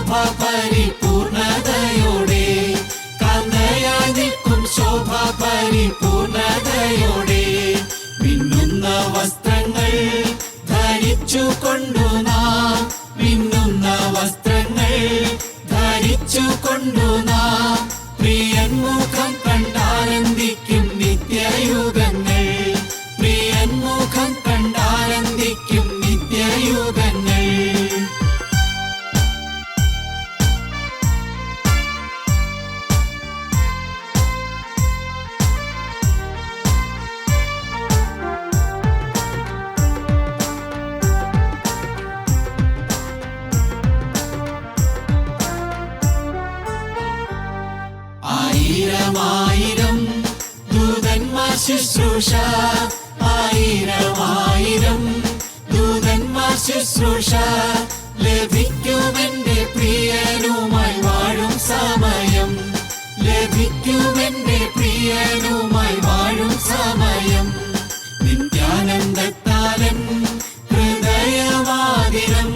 ശോഭ പരിപൂർണതയോടെ, കാന്തയായി നിൽക്കും ശോഭ പരിപൂർണതയോടെ. മിന്നുന്ന വസ്ത്രങ്ങൾ ധരിച്ചുകൊണ്ടു നാം, മിന്നുന്ന വസ്ത്രങ്ങൾ ധരിച്ചുകൊണ്ടു നാം പ്രിയൻ മുഖം കണ്ടാനന്ദിക്കും നിത്യയുഗങ്ങൾ, പ്രിയൻ മുഖം കണ്ടാനന്ദിക്കും നിത്യയുഗങ്ങൾ. ആയിരം ദൂതന്മാർ ശുശ്രൂഷ, ആയിരം ദൂതന്മാർ ശുശ്രൂഷ ലഭിക്കുമെന്റെ പ്രിയനുമായി വാഴും സമയം, ലഭിക്കുമെന്റെ പ്രിയനുമായി വാഴും സമയം. നിത്യാനന്ദത്താലൻ ഹൃദയവാദിനം,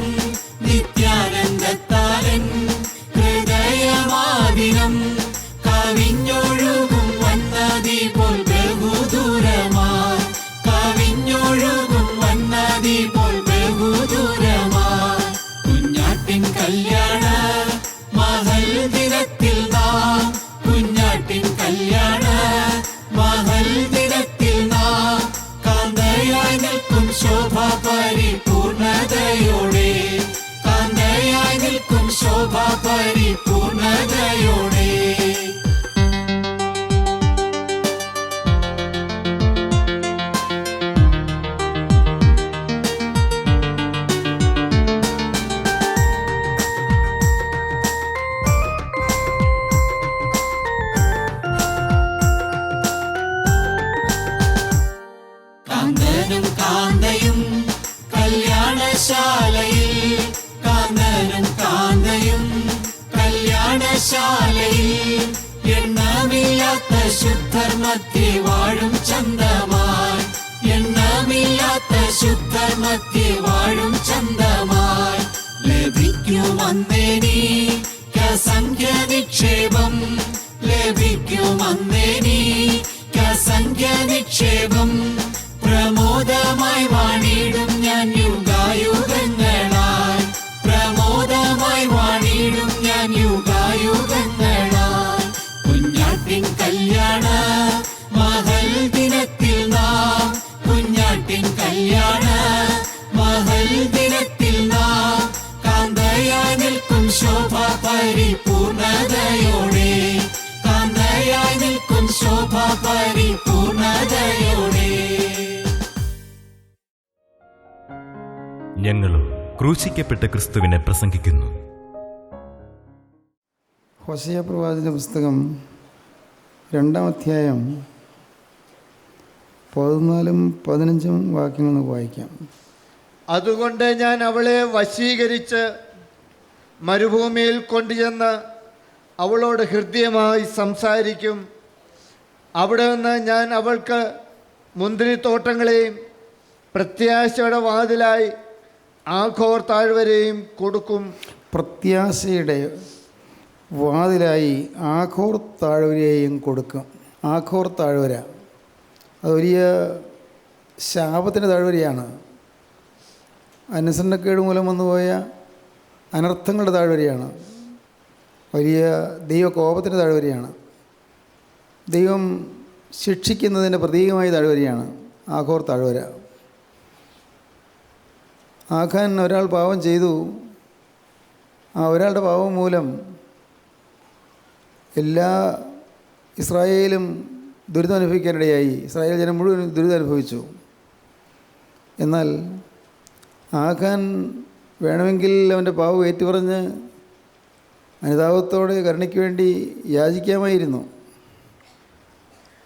നിത്യാനന്ദത്താലൻ ഹൃദയവാദിനം കവിഞ്ഞൊഴുകും വന്നതി പോൽ ബഹുദൂരമായി, കവിഞ്ഞൊഴുകും വന്നതി പോൽ ബഹുദൂരമായി. കുഞ്ഞാട്ടിൻ കല്യാണ മഹൽ ദിനത്തിൽ നാം, കുഞ്ഞാട്ടിൻ കല്യാണ മഹൽ ദിനത്തിൽ നാം കാന്തയായി നിൽക്കും ശോഭ പരിപൂർണതയോടെ, കാന്തയായി നിൽക്കും ശോഭ പരിപൂർണതയോടെ. കാന്തനും കാന്തയും കല്യാണശാലയിൽ, കാന്തനും കാന്തയും കല്യാണശാലയിൽ എണ്ണമില്ലാത്ത ശുദ്ധർ മധ്യേ വാഴും ചന്തമായി, എണ്ണമില്ലാത്ത ശുദ്ധർ മധ്യേ വാഴും ചന്തമായി. ലഭിക്കുമന്നേനിക്കസംഖ്യ നിക്ഷേപം, ലഭിക്കുമന്നേനിക്കസംഖ്യ നിക്ഷേപം. പ്രമോദമായി വാണിടും ഞാൻ യുഗായുഗങ്ങളായി, പ്രമോദമായി വാണിടും ഞാൻ യുഗായുഗങ്ങളായി. കുഞ്ഞാട്ടിൻ കല്യാണ മഹൽ ദിനത്തിൽ നാം, കുഞ്ഞാട്ടിൻ കല്യാണ മഹൽ ദിനത്തിൽ നാം കാന്തയായി നിൽക്കും ശോഭ പരിപൂർണതയോടെ, കാന്തയായി നിൽക്കും ശോഭ പരിപൂർണതയോടെ. ഞങ്ങളും ക്രൂശിക്കപ്പെട്ട ക്രിസ്തുവിനെ പ്രസംഗിക്കുന്നു. ഹോശേയ പ്രവാചകന്റെ പുസ്തകം 2-ാം അധ്യായം 14-15 വാക്യങ്ങൾ നമുക്ക് വായിക്കാം. അതുകൊണ്ട് ഞാൻ അവളെ വശീകരിച്ച് മരുഭൂമിയിൽ കൊണ്ടുചെന്ന് അവളോട് ഹൃദ്യമായി സംസാരിക്കും. അവിടെ നിന്ന് ഞാൻ അവൾക്ക് മുന്തിരിത്തോട്ടങ്ങളെയും പ്രത്യാശയുടെ വാതിലായി ആഖോർ താഴ്വരയും കൊടുക്കും. പ്രത്യാശയുടെ വാതിലായി ആഖോർ താഴ്വരയെയും കൊടുക്കും. ആഖോർ താഴ്വര അത് വലിയ ശാപത്തിൻ്റെ താഴ്വരയാണ്. അനുസരണക്കേട് മൂലം വന്നുപോയ അനർത്ഥങ്ങളുടെ താഴ്വരയാണ്. വലിയ ദൈവകോപത്തിൻ്റെ താഴ്വരയാണ്. ദൈവം ശിക്ഷിക്കുന്നതിൻ്റെ പ്രതീകമായ താഴ്വരയാണ് ആഖോർ താഴ്വര. ആഖാൻ ഒരാൾ പാപം ചെയ്തു. ആ ഒരാളുടെ പാപം മൂലം എല്ലാ ഇസ്രായേലും ദുരിതം അനുഭവിക്കാനിടയായി. ഇസ്രായേൽ ജനം മുഴുവൻ ദുരിതം അനുഭവിച്ചു. എന്നാൽ ആഖാൻ വേണമെങ്കിൽ അവൻ്റെ പാവം ഏറ്റുപറഞ്ഞ് അനുതാപത്തോടെ കരുണയ്ക്ക് വേണ്ടി യാചിക്കാമായിരുന്നു.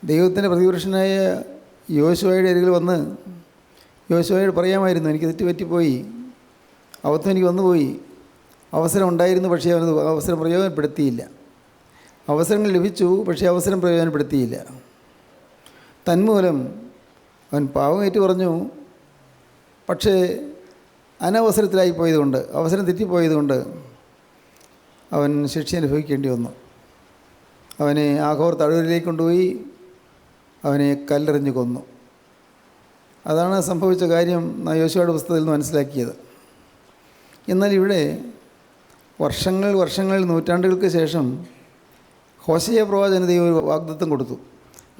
ദൈവത്തിൻ്റെ പ്രതിപുരുഷനായ യോശുവയുടെ അരികിൽ വന്ന് യോശുവയോട് പറയാമായിരുന്നു, എനിക്ക് തെറ്റുപറ്റിപ്പോയി, അബദ്ധം എനിക്ക് വന്നുപോയി, അവസരം ഉണ്ടായിരുന്നു, പക്ഷേ അവനത് അവസരം പ്രയോജനപ്പെടുത്തിയില്ല. അവസരങ്ങൾ ലഭിച്ചു, പക്ഷേ അവസരം പ്രയോജനപ്പെടുത്തിയില്ല. തന്മൂലം അവൻ പാവം ഏറ്റു പറഞ്ഞു. പക്ഷേ അനവസരത്തിലായി പോയതുകൊണ്ട്, അവസരം തെറ്റിപ്പോയതുകൊണ്ട് അവൻ ശിക്ഷ അനുഭവിക്കേണ്ടി വന്നു. അവനെ ആഘോർ തടവരിലേക്ക് കൊണ്ടുപോയി അവനെ കല്ലെറിഞ്ഞ് കൊന്നു. അതാണ് സംഭവിച്ച കാര്യം യോശുവയുടെ പുസ്തകത്തിൽ നിന്ന് മനസ്സിലാക്കിയത്. എന്നാൽ ഇവിടെ വർഷങ്ങൾ നൂറ്റാണ്ടുകൾക്ക് ശേഷം ഹോശേയ പ്രവാചകന് ദൈവം ഒരു വാഗ്ദത്തം കൊടുത്തു.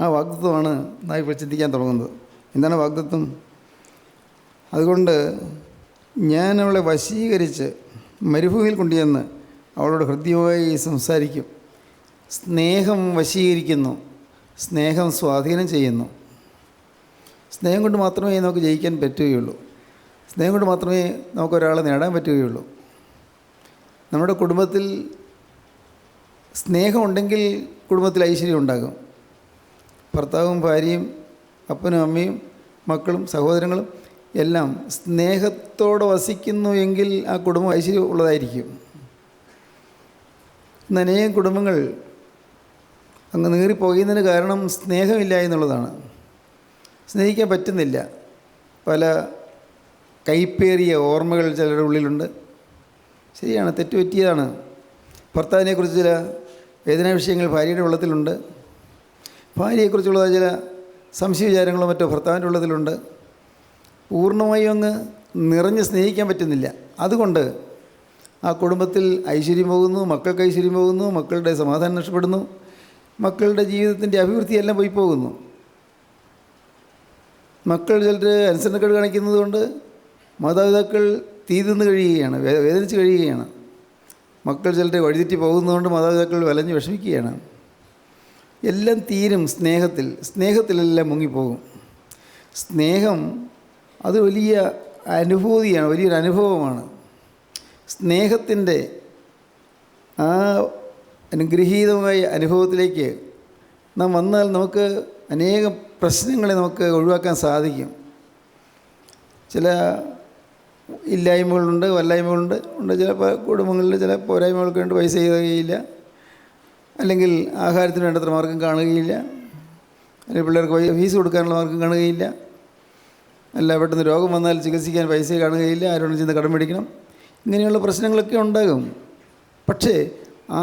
ആ വാഗ്ദത്തമാണ് നാം ഇപ്പോൾ ചിന്തിക്കാൻ തുടങ്ങുന്നത്. എന്താണ് വാഗ്ദത്തം? അതുകൊണ്ട് ഞാൻ അവളെ വശീകരിച്ച് മരുഭൂമിയിൽ കൊണ്ടുചെന്ന് അവളോട് ഹൃദ്യമായി സംസാരിക്കും. സ്നേഹം വശീകരിക്കുന്നു, സ്നേഹം സ്വാധീനം ചെയ്യുന്നു. സ്നേഹം കൊണ്ട് മാത്രമേ നമുക്ക് ജയിക്കാൻ പറ്റുകയുള്ളൂ. സ്നേഹം കൊണ്ട് മാത്രമേ നമുക്കൊരാളെ നേടാൻ പറ്റുകയുള്ളൂ. നമ്മുടെ കുടുംബത്തിൽ സ്നേഹമുണ്ടെങ്കിൽ കുടുംബത്തിൽ ഐശ്വര്യം ഉണ്ടാകും. ഭർത്താവും ഭാര്യയും അപ്പനും അമ്മയും മക്കളും സഹോദരങ്ങളും എല്ലാം സ്നേഹത്തോടെ വസിക്കുന്നു എങ്കിൽ ആ കുടുംബം ഐശ്വര്യം ഉള്ളതായിരിക്കും. ഇന്ന് അനേകം കുടുംബങ്ങൾ അങ്ങ് നീറിപ്പോകുന്നതിന് കാരണം സ്നേഹമില്ല എന്നുള്ളതാണ്. സ്നേഹിക്കാൻ പറ്റുന്നില്ല. പല കൈപ്പേറിയ ഓർമ്മകൾ ചിലരുടെ ഉള്ളിലുണ്ട്. ശരിയാണ്, തെറ്റുപറ്റിയതാണ്. ഭർത്താവിനെക്കുറിച്ച് ചില വേദനാ വിഷയങ്ങൾ ഭാര്യയുടെ ഉള്ളത്തിലുണ്ട്. ഭാര്യയെക്കുറിച്ചുള്ള ചില സംശയ വിചാരങ്ങളോ മറ്റോ ഭർത്താവിൻ്റെ ഉള്ളത്തിലുണ്ട്. പൂർണ്ണമായും അങ്ങ് നിറഞ്ഞ് സ്നേഹിക്കാൻ പറ്റുന്നില്ല. അതുകൊണ്ട് ആ കുടുംബത്തിൽ ഐശ്വര്യം പോകുന്നു, മക്കൾക്ക് ഐശ്വര്യം പോകുന്നു, മക്കളുടെ സമാധാനം നഷ്ടപ്പെടുന്നു, മക്കളുടെ ജീവിതത്തിൻ്റെ അഭിവൃദ്ധിയെല്ലാം പോയി പോകുന്നു. മക്കൾ ചിലർ അനുസരണക്കേട് കാണിക്കുന്നത് കൊണ്ട് മാതാപിതാക്കൾ തീ തിന്ന് കഴിയുകയാണ്, വേദനിച്ച് കഴിയുകയാണ്. മക്കൾ ചിലർ വഴിതെറ്റി പോകുന്നതുകൊണ്ട് മാതാപിതാക്കൾ വലഞ്ഞ് വിഷമിക്കുകയാണ്. എല്ലാം തീരും സ്നേഹത്തിലെല്ലാം മുങ്ങിപ്പോകും. സ്നേഹം അത് വലിയ അനുഭൂതിയാണ്, വലിയൊരു അനുഭവമാണ്. സ്നേഹത്തിൻ്റെ ആ അനുഗ്രഹീതമായ അനുഭവത്തിലേക്ക് നാം വന്നാൽ നമുക്ക് അനേകം പ്രശ്നങ്ങളെ നമുക്ക് ഒഴിവാക്കാൻ സാധിക്കും. ചില ഇല്ലായ്മകളുണ്ട്, വല്ലായ്മകളുണ്ട്. ചില കുടുംബങ്ങളിൽ ചില പോരായ്മകളൊക്കെ ഉണ്ട്. പൈസ ചെയ്യുകയില്ല, അല്ലെങ്കിൽ ആഹാരത്തിന് വേണ്ടത്ര മാർഗം കാണുകയില്ല, അല്ലെങ്കിൽ പിള്ളേർക്ക് ഫീസ് കൊടുക്കാനുള്ള മാർഗം കാണുകയില്ല, അല്ല പെട്ടെന്ന് രോഗം വന്നാൽ ചികിത്സിക്കാൻ പൈസ കാണുകയില്ല, ആരോടും ചെന്ന് കടം മേടിക്കണം. ഇങ്ങനെയുള്ള പ്രശ്നങ്ങളൊക്കെ ഉണ്ടാകും. പക്ഷേ ആ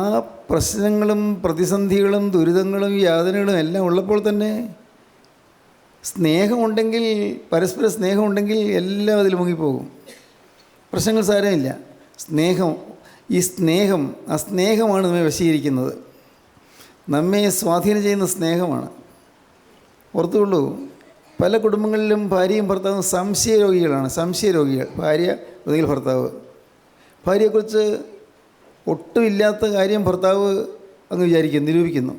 പ്രശ്നങ്ങളും പ്രതിസന്ധികളും ദുരിതങ്ങളും യാതനകളും എല്ലാം ഉള്ളപ്പോൾ തന്നെ സ്നേഹമുണ്ടെങ്കിൽ, പരസ്പര സ്നേഹമുണ്ടെങ്കിൽ എല്ലാം അതിൽ മുങ്ങിപ്പോകും. പ്രശ്നങ്ങൾ സാരമില്ല. ആ സ്നേഹമാണ് നമ്മെ വശീകരിക്കുന്നത്, നമ്മെ സ്വാധീനം ചെയ്യുന്ന സ്നേഹമാണ്. ഓർത്തുകൊള്ളൂ, പല കുടുംബങ്ങളിലും ഭാര്യയും ഭർത്താവും സംശയരോഗികൾ. ഭാര്യ ഒന്നുകിൽ ഭർത്താവ്. ഭാര്യയെക്കുറിച്ച് ഒട്ടുമില്ലാത്ത കാര്യം ഭർത്താവ് അങ്ങ് വിചാരിക്കുന്നു, നിരൂപിക്കുന്നു.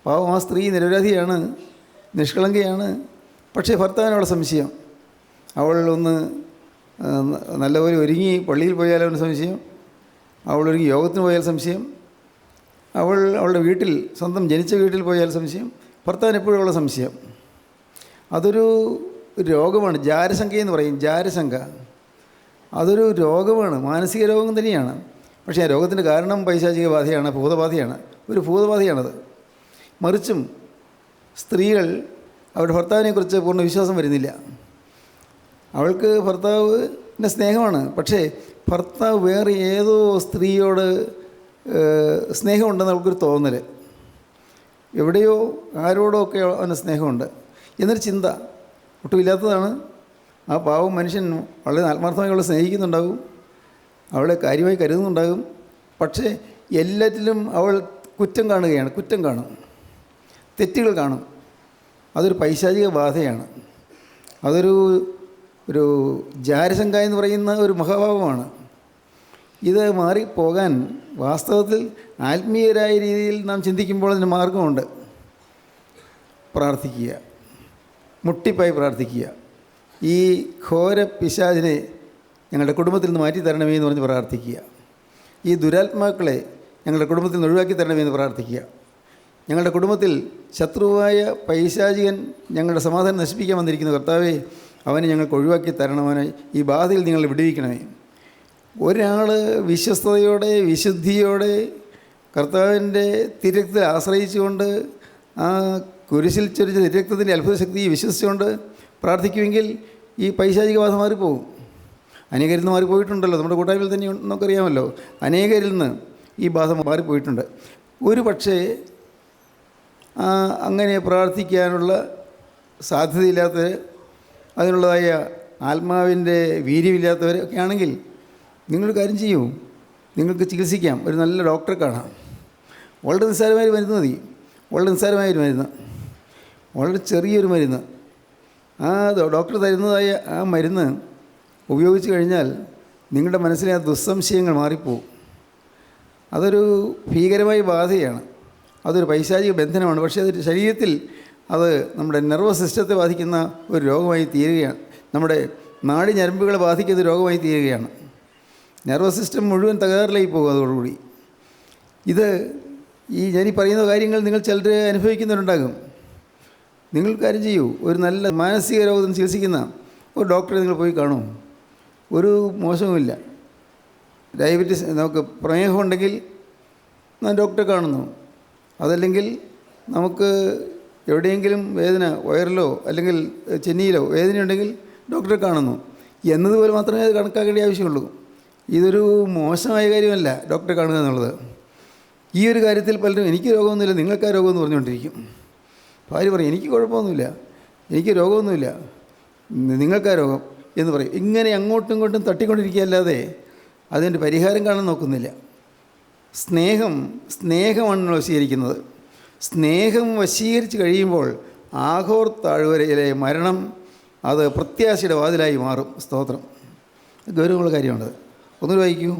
പാവം ആ സ്ത്രീ നിരപരാധിയാണ്, നിഷ്കളങ്കയാണ്. പക്ഷേ ഭർത്താവിനവിടെ സംശയം. അവൾ ഒന്ന് നല്ലപോലെ ഒരുങ്ങി പള്ളിയിൽ പോയാലവന് സംശയം, അവളൊരുങ്ങി യോഗത്തിന് പോയാൽ സംശയം, അവളുടെ വീട്ടിൽ, സ്വന്തം ജനിച്ച വീട്ടിൽ പോയാൽ സംശയം. ഭർത്താവിന് എപ്പോഴും ഉള്ള സംശയം. അതൊരു രോഗമാണ്. ജാരശങ്കയെന്ന് പറയും. ജാരശങ്ക അതൊരു രോഗമാണ്, മാനസിക രോഗം തന്നെയാണ്. പക്ഷേ ആ രോഗത്തിൻ്റെ കാരണം പൈശാചിക ബാധയാണ്, ഭൂതബാധയാണ്. ഒരു ഭൂതബാധയാണത്. മറിച്ചും സ്ത്രീകൾ അവരുടെ ഭർത്താവിനെക്കുറിച്ച് പൂർണ്ണ വിശ്വാസം വരുന്നില്ല. അവൾക്ക് ഭർത്താവിൻ്റെ സ്നേഹമാണ്, പക്ഷേ ഭർത്താവ് വേറെ ഏതോ സ്ത്രീയോട് സ്നേഹമുണ്ടെന്ന് അവൾക്കൊരു തോന്നൽ. എവിടെയോ ആരോടോ ഒക്കെ അവന് സ്നേഹമുണ്ട് എന്നൊരു ചിന്ത ഒട്ടുമില്ലാത്തതാണ്. ആ പാവം മനുഷ്യൻ വളരെ ആത്മാർത്ഥമായി അവളെ സ്നേഹിക്കുന്നുണ്ടാകും, അവളെ കാര്യമായി കരുതുന്നുണ്ടാകും. പക്ഷേ എല്ലാറ്റിലും അവൾ കുറ്റം കാണും, തെറ്റുകൾ കാണും. അതൊരു പൈശാചിക ബാധയാണ്. ഒരു ജാരശങ്ക എന്ന് പറയുന്ന ഒരു മഹാഭാവമാണ്. ഇത് മാറിപ്പോകാൻ വാസ്തവത്തിൽ ആത്മീയരായ രീതിയിൽ നാം ചിന്തിക്കുമ്പോൾ അതിന് മാർഗമുണ്ട്. പ്രാർത്ഥിക്കുക, മുട്ടിപ്പായി പ്രാർത്ഥിക്കുക. ഈ ഘോര പിശാചിനെ ഞങ്ങളുടെ കുടുംബത്തിൽ നിന്ന് മാറ്റി തരണമേ എന്ന് പറഞ്ഞ് പ്രാർത്ഥിക്കുക. ഈ ദുരാത്മാക്കളെ ഞങ്ങളുടെ കുടുംബത്തിൽ നിന്ന് ഒഴിവാക്കി തരണമേ എന്ന് പ്രാർത്ഥിക്കുക. ഞങ്ങളുടെ കുടുംബത്തിൽ ശത്രുവായ പൈശാചികൻ ഞങ്ങളുടെ സമാധാനം നശിപ്പിക്കാൻ വന്നിരിക്കുന്ന കർത്താവേ, അവനെ ഞങ്ങൾക്ക് ഒഴിവാക്കി തരണമേ, ഈ ബാധയിൽ നിങ്ങൾ വിടുവിക്കണമേ. ഒരാൾ വിശ്വസ്തയോടെ വിശുദ്ധിയോടെ കർത്താവിൻ്റെ തിരക്തത്തിൽ ആശ്രയിച്ചുകൊണ്ട് ആ കുരിശിൽ ചൊരിച്ച തിരക്തത്തിൻ്റെ അത്ഭുത ശക്തിയെ വിശ്വസിച്ചുകൊണ്ട് പ്രാർത്ഥിക്കുമെങ്കിൽ ഈ പൈശാചിക ബാധ മാറിപ്പോകും. അനേകരിൽ നിന്ന് മാറിപ്പോയിട്ടുണ്ടല്ലോ, നമ്മുടെ കൂട്ടായ്മയിൽ തന്നെ നമുക്കറിയാമല്ലോ, അനേകരിൽ നിന്ന് ഈ ബാധ മാറിപ്പോയിട്ടുണ്ട്. ഒരു പക്ഷേ അങ്ങനെ പ്രാർത്ഥിക്കാനുള്ള സാധ്യതയില്ലാത്തവർ, അതിനുള്ളതായ ആത്മാവിൻ്റെ വീര്യമില്ലാത്തവർ ഒക്കെ ആണെങ്കിൽ നിങ്ങൾ കാര്യം ചെയ്യൂ, നിങ്ങൾക്ക് ചികിത്സിക്കാം. ഒരു നല്ല ഡോക്ടറെ കാണാം. വളരെ നിസ്സാരമായ മരുന്ന് മതി, വളരെ നിസ്സാരമായൊരു മരുന്ന്, വളരെ ചെറിയൊരു മരുന്ന്. ആ ഡോക്ടർ തരുന്നതായ ആ മരുന്ന് ഉപയോഗിച്ച് കഴിഞ്ഞാൽ നിങ്ങളുടെ മനസ്സിലെ ആ ദുസ്സംശയങ്ങൾ മാറിപ്പോവും. അതൊരു ഭീകരമായ ബാധയാണ്, അതൊരു പൈശാചിക ബന്ധനമാണ്. പക്ഷേ അത് ശരീരത്തിൽ അത് നമ്മുടെ നെർവസ് സിസ്റ്റത്തെ ബാധിക്കുന്ന ഒരു രോഗമായി തീരുകയാണ്, നമ്മുടെ നാഡി ഞരമ്പുകളെ ബാധിക്കുന്ന രോഗമായി തീരുകയാണ്. നെർവസ് സിസ്റ്റം മുഴുവൻ തകരാറിലായി പോകും അതോടുകൂടി. ഇത് ഞാനീ പറയുന്ന കാര്യങ്ങൾ നിങ്ങൾ ചിലർ അനുഭവിക്കുന്നവരുണ്ടാകും. നിങ്ങൾ കാര്യം ചെയ്യൂ, ഒരു നല്ല മാനസിക രോഗം ചികിത്സിക്കുന്ന ഒരു ഡോക്ടറെ നിങ്ങൾ പോയി കാണൂ, ഒരു മോശവുമില്ല. ഡയബറ്റീസ്, നമുക്ക് പ്രമേഹം ഉണ്ടെങ്കിൽ ഞാൻ ഡോക്ടറെ കാണുന്നു. അതല്ലെങ്കിൽ നമുക്ക് എവിടെയെങ്കിലും വേദന, വയറിലോ അല്ലെങ്കിൽ ചെന്നിയിലോ വേദനയുണ്ടെങ്കിൽ ഡോക്ടറെ കാണുന്നു എന്നതുപോലെ മാത്രമേ അത് കണക്കാക്കേണ്ട ആവശ്യമുള്ളൂ. ഇതൊരു മോശമായ കാര്യമല്ല ഡോക്ടറെ കാണുക എന്നുള്ളത്. ഈ ഒരു കാര്യത്തിൽ പലരും എനിക്ക് രോഗമൊന്നുമില്ല, നിങ്ങൾക്കാ രോഗമെന്ന് പറഞ്ഞുകൊണ്ടിരിക്കും. ഭാര്യ പറയും എനിക്ക് കുഴപ്പമൊന്നുമില്ല, എനിക്ക് രോഗമൊന്നുമില്ല, നിങ്ങൾക്കാ രോഗം എന്ന് പറയും. ഇങ്ങനെ അങ്ങോട്ടും ഇങ്ങോട്ടും തട്ടിക്കൊണ്ടിരിക്കുകയല്ലാതെ അതിൻ്റെ പരിഹാരം കാണാൻ നോക്കുന്നില്ല. സ്നേഹമാണ് വശീകരിക്കുന്നത്. സ്നേഹം വശീകരിച്ച് കഴിയുമ്പോൾ ആഘോർ താഴ്വരയിലെ മരണം അത് പ്രത്യാശയുടെ വാതിലായി മാറും. സ്തോത്രം. ഗൗരവമുള്ള കാര്യമാണത്. ഒന്നുകൂടി വായിക്കൂ.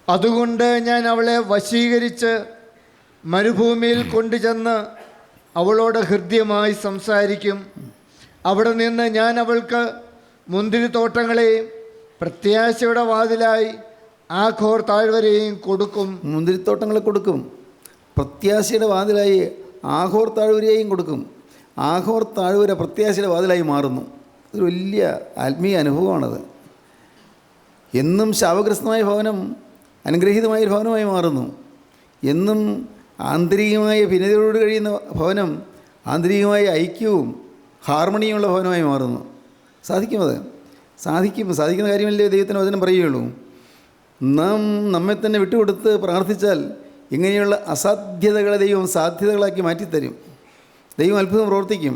അതുകൊണ്ട് ഞാൻ അവളെ വശീകരിച്ച് മരുഭൂമിയിൽ കൊണ്ടുചെന്ന് അവളോട് ഹൃദ്യമായി സംസാരിക്കും. അവിടെ നിന്ന് ഞാൻ അവൾക്ക് മുന്തിരിത്തോട്ടങ്ങളെയും പ്രത്യാശയുടെ വാതിലായി ആഘോർ താഴ്വരയും കൊടുക്കും. മുന്തിരിത്തോട്ടങ്ങളെ കൊടുക്കും, പ്രത്യാശയുടെ വാതിലായി ആഘോർ താഴ്വരയെയും കൊടുക്കും. ആഘോർ താഴ്വര പ്രത്യാശയുടെ വാതിലായി മാറുന്നു. ഒരു വലിയ ആത്മീയ അനുഭവമാണത്. എന്നും ശാപഗ്രസ്തമായ ഭവനം അനുഗ്രഹീതമായൊരു ഭവനമായി മാറുന്നു. എന്നും ആന്തരികമായ ഭിന്നതയോട് കഴിയുന്ന ഭവനം ആന്തരികമായ ഐക്യവും ഹാർമണിയുമുള്ള ഭവനമായി മാറുന്നു. സാധിക്കുന്നത് സാധിക്കുന്ന കാര്യമല്ലേ ദൈവത്തിൻ്റെ വചനം പറയുകയുള്ളൂ. നാം നമ്മെ തന്നെ വിട്ടുകൊടുത്ത് പ്രാർത്ഥിച്ചാൽ ഇങ്ങനെയുള്ള അസാധ്യതകളെ ദൈവം സാധ്യതകളാക്കി മാറ്റിത്തരും. ദൈവം അത്ഭുതം പ്രവർത്തിക്കും.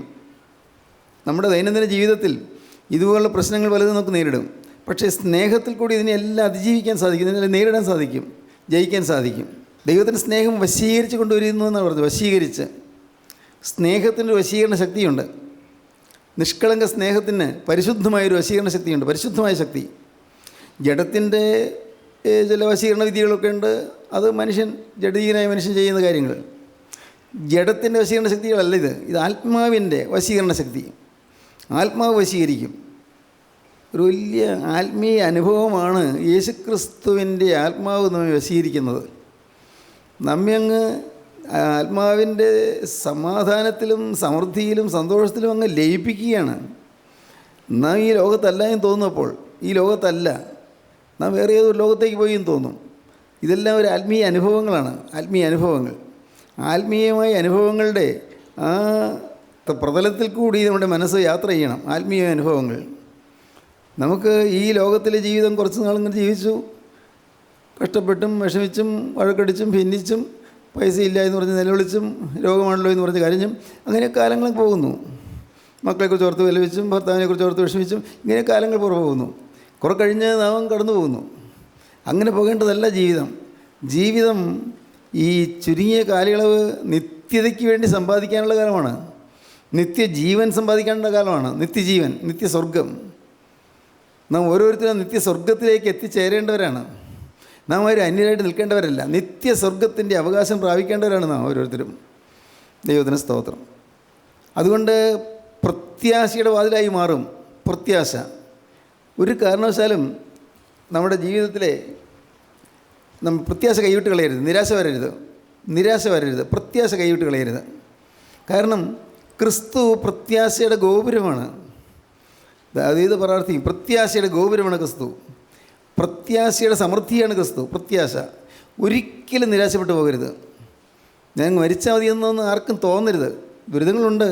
നമ്മുടെ ദൈനംദിന ജീവിതത്തിൽ ഇതുപോലുള്ള പ്രശ്നങ്ങൾ പലതും നമുക്ക് നേരിടും. പക്ഷേ സ്നേഹത്തിൽ കൂടി ഇതിനെല്ലാം അതിജീവിക്കാൻ സാധിക്കും, ഇതിനെല്ലാം നേരിടാൻ സാധിക്കും, ജയിക്കാൻ സാധിക്കും. ദൈവത്തിൻ്റെ സ്നേഹം വശീകരിച്ച് കൊണ്ടുവരുന്നു എന്നാണ് പറഞ്ഞത്. വശീകരിച്ച്, സ്നേഹത്തിനൊരു വശീകരണ ശക്തിയുണ്ട്. നിഷ്കളങ്ക സ്നേഹത്തിന് പരിശുദ്ധമായൊരു വശീകരണ ശക്തിയുണ്ട്, പരിശുദ്ധമായ ശക്തി. ജഡത്തിൻ്റെ ചില വശീകരണ വിദ്യകളൊക്കെ ഉണ്ട്, അത് ജഡീകനായ മനുഷ്യൻ ചെയ്യുന്ന കാര്യങ്ങൾ. ജഡത്തിൻ്റെ വശീകരണ ശക്തികളല്ല ഇത് ആത്മാവിൻ്റെ വശീകരണ ശക്തി. ആത്മാവ് വശീകരിക്കും. ഒരു വലിയ ആത്മീയ അനുഭവമാണ് യേശുക്രിസ്തുവിൻ്റെ ആത്മാവ് നമ്മെ വശീകരിക്കുന്നത്. നമ്മെ അങ്ങ് ആത്മാവിൻ്റെ സമാധാനത്തിലും സമൃദ്ധിയിലും സന്തോഷത്തിലും അങ്ങ് ലയിപ്പിക്കുകയാണ്. നാം ഈ ലോകത്തല്ല എന്ന് തോന്നുന്നപ്പോൾ, ഈ ലോകത്തല്ല, നാം വേറെ ഏതൊരു ലോകത്തേക്ക് പോയി എന്ന് തോന്നും. ഇതെല്ലാം ഒരു ആത്മീയ അനുഭവങ്ങളാണ്. ആത്മീയ അനുഭവങ്ങൾ, ആത്മീയമായ അനുഭവങ്ങളുടെ ആ പ്രതലത്തിൽ കൂടി നമ്മുടെ മനസ്സ് യാത്ര ചെയ്യണം. ആത്മീയ അനുഭവങ്ങൾ. നമുക്ക് ഈ ലോകത്തിലെ ജീവിതം കുറച്ച് നാളിങ്ങനെ ജീവിച്ചു, കഷ്ടപ്പെട്ടും വിഷമിച്ചും വഴക്കടിച്ചും ഭിന്നിച്ചും പൈസയില്ല എന്ന് പറഞ്ഞ് നിലവിളിച്ചും രോഗമാണല്ലോ എന്ന് പറഞ്ഞ് കരഞ്ഞും അങ്ങനെ കാലങ്ങൾ പോകുന്നു. മക്കളെക്കുറിച്ച് ഓർത്ത് വിലപിച്ചും ഭർത്താവിനെക്കുറിച്ച് ഓർത്ത് വിഷമിച്ചും ഇങ്ങനെ കാലങ്ങൾ പുറകെ പോകുന്നു. കുറെ കഴിഞ്ഞ് നാം കടന്നു പോകുന്നു. അങ്ങനെ പോകേണ്ടതല്ല ജീവിതം. ജീവിതം ഈ ചുരുങ്ങിയ കാലയളവ് നിത്യതയ്ക്ക് വേണ്ടി സമ്പാദിക്കാനുള്ള കാലമാണ്. നിത്യജീവൻ സമ്പാദിക്കാനുള്ള കാലമാണ്. നിത്യജീവൻ, നിത്യസ്വർഗം. നാം ഓരോരുത്തരും നിത്യസ്വർഗത്തിലേക്ക് എത്തിച്ചേരേണ്ടവരാണ്. നാം ആരും അന്യരായിട്ട് നിൽക്കേണ്ടവരല്ല. നിത്യസ്വർഗത്തിൻ്റെ അവകാശം പ്രാപിക്കേണ്ടവരാണ് നാം ഓരോരുത്തരും. ദൈവത്തിന് സ്തോത്രം. അതുകൊണ്ട് പ്രത്യാശയുടെ വാതിലായി മാറും. പ്രത്യാശ ഒരു കാരണവശാലും നമ്മുടെ ജീവിതത്തിലെ നമ്മൾ പ്രത്യാശ കൈവിട്ട് കളയരുത്. നിരാശ വരരുത്. പ്രത്യാശ കൈവിട്ട് കളയരുത്. കാരണം ക്രിസ്തു പ്രത്യാശയുടെ ഗോപുരമാണ്. ദാവീദ് പ്രാർത്ഥിക്കും, പ്രത്യാശയുടെ ഗോപുരമാണ് ക്രിസ്തു. പ്രത്യാശയുടെ സമൃദ്ധിയാണ് ക്രിസ്തു. പ്രത്യാശ. ഒരിക്കലും നിരാശപ്പെട്ടു പോകരുത്. ഞാൻ മരിച്ചാൽ മതിയെന്നൊന്നും ആർക്കും തോന്നരുത്. ദുരിതങ്ങളുണ്ട്,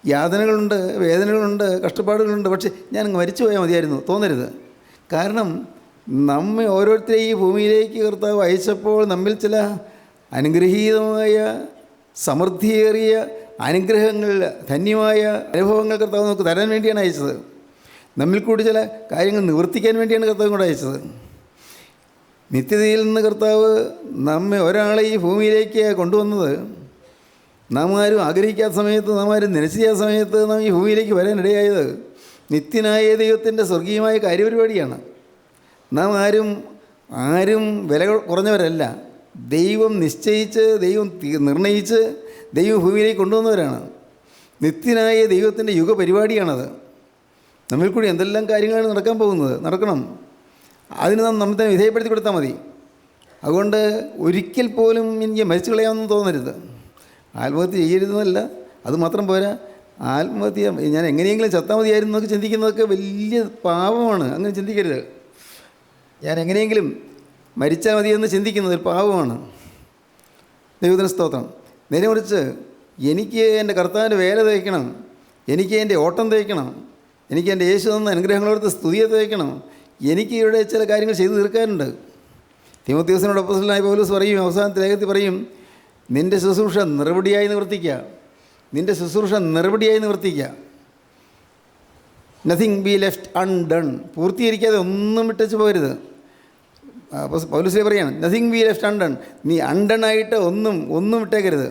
യാതനകളുണ്ട്, വേദനകളുണ്ട്, കഷ്ടപ്പാടുകളുണ്ട്. പക്ഷേ ഞാൻ മരിച്ചു പോയാൽ മതിയായിരുന്നു തോന്നരുത്. കാരണം നമ്മെ ഓരോരുത്തരെയും ഈ ഭൂമിയിലേക്ക് കർത്താവ് അയച്ചപ്പോൾ നമ്മിൽ ചില അനുഗ്രഹീതമായ സമൃദ്ധിയേറിയ അനുഗ്രഹങ്ങൾ, ധന്യമായ അനുഭവങ്ങൾ കർത്താവ് നമുക്ക് തരാൻ വേണ്ടിയാണ് അയച്ചത്. നമ്മിൽ കൂടി ചില കാര്യങ്ങൾ നിവർത്തിക്കാൻ വേണ്ടിയാണ് കർത്താവ് കൂടെ അയച്ചത്. നിത്യതയിൽ നിന്ന് കർത്താവ് നമ്മെ ഒരാളെ ഈ ഭൂമിയിലേക്ക് കൊണ്ടുവന്നത് നാം ആരും ആഗ്രഹിക്കാത്ത സമയത്ത്, നാം ആരും നിരസിക്കാത്ത സമയത്ത് നാം ഈ ഭൂമിയിലേക്ക് വരാനിടയായത് നിത്യനായ ദൈവത്തിൻ്റെ സ്വർഗീയമായ കാര്യപരിപാടിയാണ്. നാം ആരും വില കുറഞ്ഞവരല്ല. ദൈവം നിശ്ചയിച്ച്, ദൈവം നിർണയിച്ച് ദൈവം ഭൂമിയിലേക്ക് കൊണ്ടുവന്നവരാണ്. നിത്യനായ ദൈവത്തിൻ്റെ യുഗപരിപാടിയാണത്. നമ്മിൽ കൂടി എന്തെല്ലാം കാര്യങ്ങളാണ് നടക്കാൻ പോകുന്നത്, നടക്കണം. അതിന് നാം നമ്മെ തന്നെ വിധേയപ്പെടുത്തി കൊടുത്താൽ മതി. അതുകൊണ്ട് ഒരിക്കൽ പോലും എനിക്ക് മരിച്ചു കളയാമെന്ന് തോന്നരുത്. ആത്മഹത്യ ചെയ്യരുതെന്നല്ല, അതുമാത്രം പോരാ. ആത്മഹത്യ ഞാൻ എങ്ങനെയെങ്കിലും ചത്താൽ മതിയായിരുന്നു എന്നൊക്കെ ചിന്തിക്കുന്നതൊക്കെ വലിയ പാപമാണ്. അങ്ങനെ ചിന്തിക്കരുത്. ഞാൻ എങ്ങനെയെങ്കിലും മരിച്ചാൽ മതിയെന്ന് ചിന്തിക്കുന്നത് ഒരു പാപമാണ്. ദൈവത്തിന് സ്തോത്രം. നേരെ കുറിച്ച് എനിക്ക് എൻ്റെ കർത്താവിൻ്റെ വേല തേക്കണം, എനിക്ക് എൻ്റെ ഓട്ടം തേക്കണം, എനിക്ക് എൻ്റെ യേശു തന്ന അനുഗ്രഹങ്ങളോടത്ത് സ്തുതിയെ തേക്കണം, എനിക്ക് ഇവിടെ ചില കാര്യങ്ങൾ ചെയ്തു തീർക്കാനുണ്ട്. തിമോത്തിയോസിനോട് അപ്പോസ്തലനായ പൗലോസ് പറയും, അവസാനത്തെ ലേഖനത്തിൽ പറയും, നിൻ്റെ ശുശ്രൂഷ നിറപടിയായി നിവർത്തിക്കുക, നിൻ്റെ ശുശ്രൂഷ നിറപടിയായി നിവർത്തിക്കുക. Nothing be left undone. പൂർത്തീകരിക്കാതെ ഒന്നും വിട്ടേച്ച് പോകരുത്. അപ്പോൾ പൗലോസ് പറയാണ്, നത്തിങ് ബി ലെഫ്റ്റ് അൺഡൺ. നീ അൺഡണായിട്ട് ഒന്നും വിട്ടേക്കരുത്.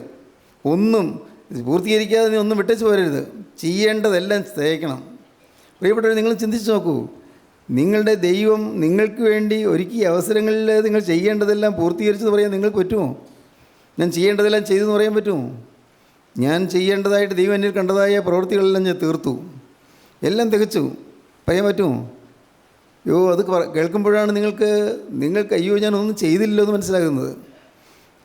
ഒന്നും പൂർത്തീകരിക്കാതെ നീ ഒന്നും വിട്ടേച്ച് പോരരുത്. ചെയ്യേണ്ടതെല്ലാം തേക്കണം. പ്രിയപ്പെട്ടവർ, നിങ്ങൾ ചിന്തിച്ച് നോക്കൂ. നിങ്ങളുടെ ദൈവം നിങ്ങൾക്ക് വേണ്ടി ഒരുക്കിയ അവസരങ്ങളിൽ നിങ്ങൾ ചെയ്യേണ്ടതെല്ലാം പൂർത്തീകരിച്ചെന്ന് പറയാൻ നിങ്ങൾക്ക് പറ്റുമോ? ഞാൻ ചെയ്യേണ്ടതെല്ലാം ചെയ്തെന്ന് പറയാൻ പറ്റുമോ? ഞാൻ ചെയ്യേണ്ടതായിട്ട് ദൈവം എന്നിൽ കണ്ടതായ പ്രവൃത്തികളെല്ലാം ഞാൻ തീർത്തു, എല്ലാം തികച്ചു പറയാൻ പറ്റുമോ? അത് കേൾക്കുമ്പോഴാണ് നിങ്ങൾക്ക് അയ്യോ ഞാനൊന്നും ചെയ്തില്ലല്ലോ എന്ന് മനസ്സിലാകുന്നത്.